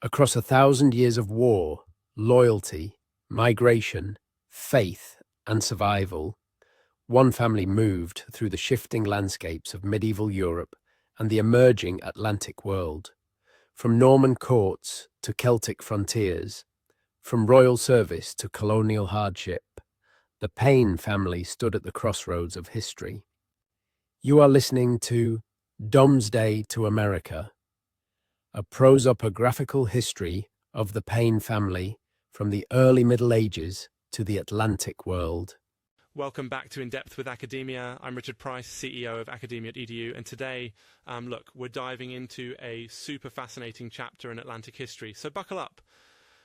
Across 1,000 years of war, loyalty, migration, faith, and survival, one family moved through the shifting landscapes of medieval Europe and the emerging Atlantic world. From Norman courts to Celtic frontiers, from royal service to colonial hardship, the Payne family stood at the crossroads of history. You are listening to Domesday to America, a prosopographical history of the Payne family from the early Middle Ages to the Atlantic world. Welcome back to In Depth with Academia. I'm Richard Price, CEO of Academia.edu, and today, we're diving into a super fascinating chapter in Atlantic history, so buckle up.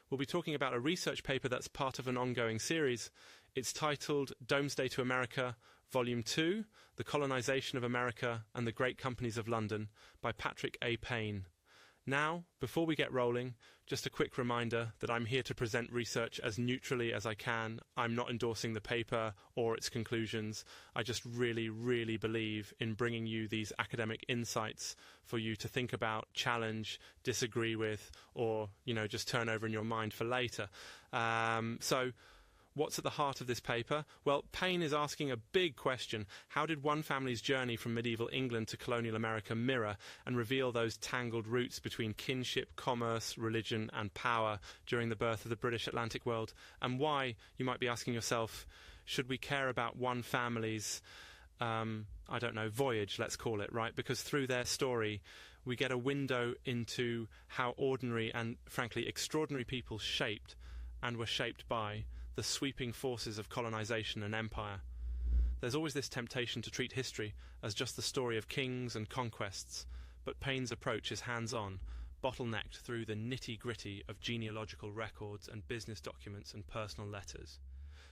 We'll be talking about a research paper that's part of an ongoing series. It's titled Domesday to America, Volume 2, The Colonization of America and the Great Companies of London, by Patrick A. Payne. Now, before we get rolling, just a quick reminder that I'm here to present research as neutrally as I can. I'm not endorsing the paper or its conclusions. I just really, really believe in bringing you these academic insights for you to think about, challenge, disagree with, or, just turn over in your mind for later. So what's at the heart of this paper? Well, Payne is asking a big question. How did one family's journey from medieval England to colonial America mirror and reveal those tangled roots between kinship, commerce, religion and power during the birth of the British Atlantic world? And why, you might be asking yourself, should we care about one family's, voyage, let's call it, right? Because through their story, we get a window into how ordinary and, frankly, extraordinary people shaped and were shaped by the sweeping forces of colonization and empire. There's always this temptation to treat history as just the story of kings and conquests, but Payne's approach is hands-on, bottlenecked through the nitty-gritty of genealogical records and business documents and personal letters.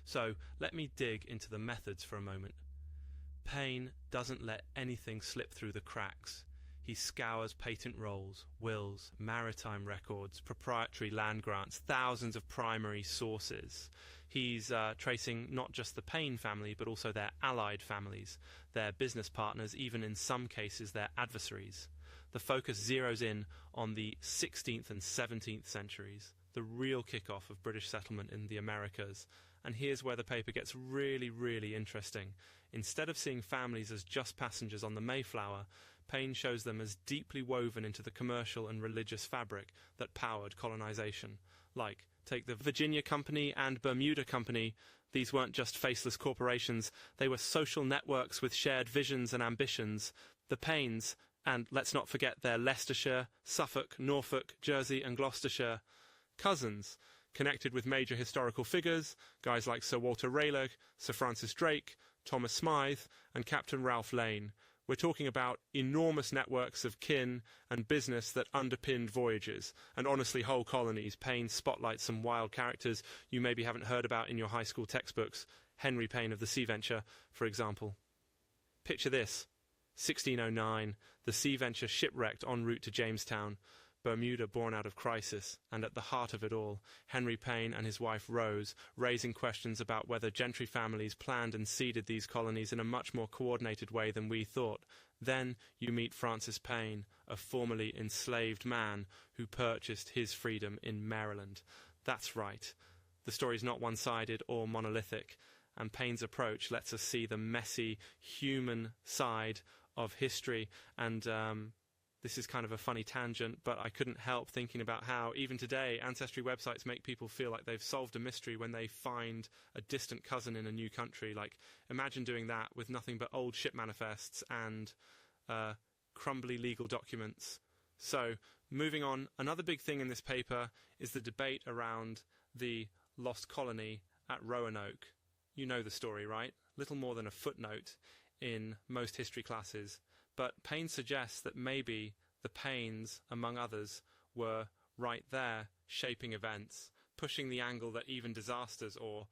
So let me dig into the methods for a moment. Payne doesn't let anything slip through the cracks. He scours patent rolls, wills, maritime records, proprietary land grants, thousands of primary sources. He's tracing not just the Payne family, but also their allied families, their business partners, even in some cases their adversaries. The focus zeroes in on the 16th and 17th centuries, the real kickoff of British settlement in the Americas. And here's where the paper gets really, really interesting. Instead of seeing families as just passengers on the Mayflower, Payne shows them as deeply woven into the commercial and religious fabric that powered colonization. Like, take the Virginia Company and Bermuda Company. These weren't just faceless corporations, they were social networks with shared visions and ambitions. The Paynes, and let's not forget their Leicestershire, Suffolk, Norfolk, Jersey and Gloucestershire cousins, connected with major historical figures, guys like Sir Walter Raleigh, Sir Francis Drake, Thomas Smythe and Captain Ralph Lane. We're talking about enormous networks of kin and business that underpinned voyages, and honestly whole colonies. Payne spotlights some wild characters you maybe haven't heard about in your high school textbooks. Henry Payne of the Seaventure, for example. Picture this. 1609, the Seaventure shipwrecked en route to Jamestown. Bermuda born out of crisis, and at the heart of it all, Henry Payne and his wife Rose, raising questions about whether gentry families planned and seeded these colonies in a much more coordinated way than we thought. Then you meet Francis Payne, a formerly enslaved man who purchased his freedom in Maryland. That's right. The story's not one-sided or monolithic, and Payne's approach lets us see the messy, human side of history. And this is kind of a funny tangent, but I couldn't help thinking about how, even today, ancestry websites make people feel like they've solved a mystery when they find a distant cousin in a new country. Like, imagine doing that with nothing but old ship manifests and crumbly legal documents. So, moving on, another big thing in this paper is the debate around the lost colony at Roanoke. You know the story, right? Little more than a footnote in most history classes. But Payne suggests that maybe the Paynes, among others, were right there shaping events, pushing the angle that even disasters or,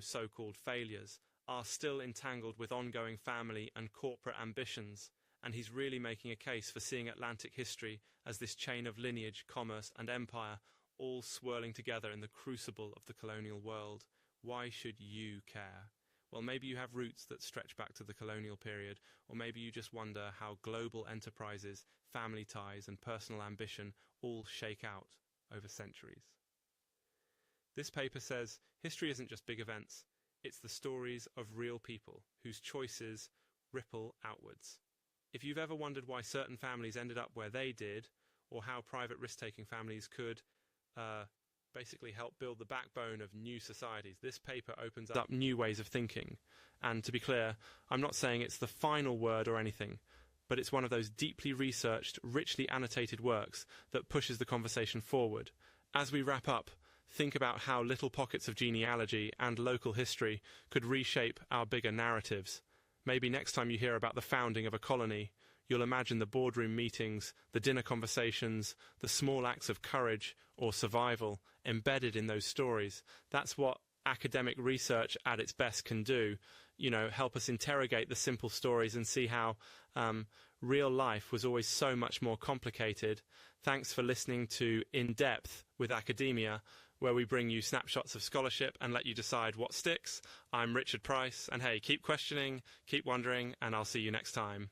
so-called failures are still entangled with ongoing family and corporate ambitions. And he's really making a case for seeing Atlantic history as this chain of lineage, commerce and empire, all swirling together in the crucible of the colonial world. Why should you care? Well, maybe you have roots that stretch back to the colonial period, or maybe you just wonder how global enterprises, family ties and personal ambition all shake out over centuries. This paper says history isn't just big events, it's the stories of real people whose choices ripple outwards. If you've ever wondered why certain families ended up where they did, or how private risk-taking families could basically help build the backbone of new societies, this paper opens up new ways of thinking. And to be clear, I'm not saying it's the final word or anything, but it's one of those deeply researched, richly annotated works that pushes the conversation forward. As we wrap up, think about how little pockets of genealogy and local history could reshape our bigger narratives. Maybe next time you hear about the founding of a colony, you'll imagine the boardroom meetings, the dinner conversations, the small acts of courage or survival embedded in those stories. That's what academic research at its best can do. Help us interrogate the simple stories and see how real life was always so much more complicated. Thanks for listening to In Depth with Academia, where we bring you snapshots of scholarship and let you decide what sticks. I'm Richard Price, and hey, keep questioning, keep wondering, and I'll see you next time.